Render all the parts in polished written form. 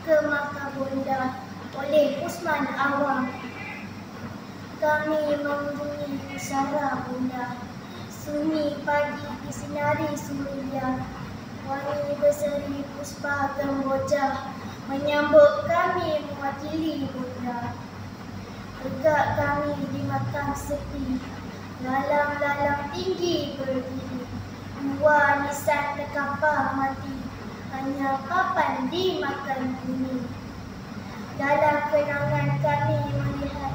ke makam bonda oleh Usman Awang. Kami mengunjungi pusara bonda. Sunyi pagi disinari suria, wangi berseri puspa kemboja menyambut kami mewakili bonda. Tegak kami di makam sepi, lalang-lalang tinggi berdiri. Dua nisan terkapar mati, hanya papan di makam bumi. Dalam kenangan kami melihat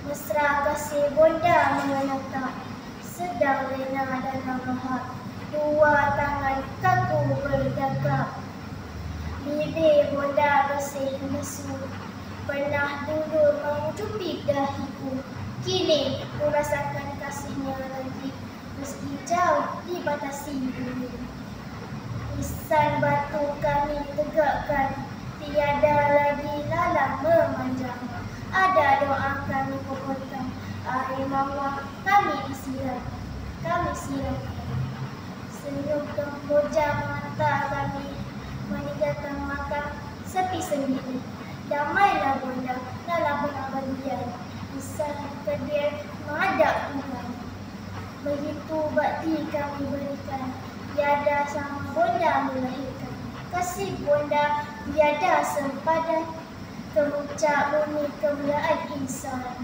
mesra kasih bonda menatap, sedang lena dalam lahap, dua tangan kaku bergagap. Bibir bonda bersih lesu, pernah dulu mencupi dahiku. Kini ku rasakan kasihnya lagi, meski jauh dibatasi bumi. Nisan batu kami tegakkan, tiada lagi lalang memanjang. Ada doa kami kumpulkan, air mawar kami siram. Senyum kemboja mengantar kami meninggalkan makam sepi sendiri. Damailah bonda dalam pengabadian, nisan kedua menghadap Tuhan. Begitu bakti kami berikan, tiada sama bonda melahirkan. Kasih bonda tiada sempadan, kemuncak bumi kemuliaan insan.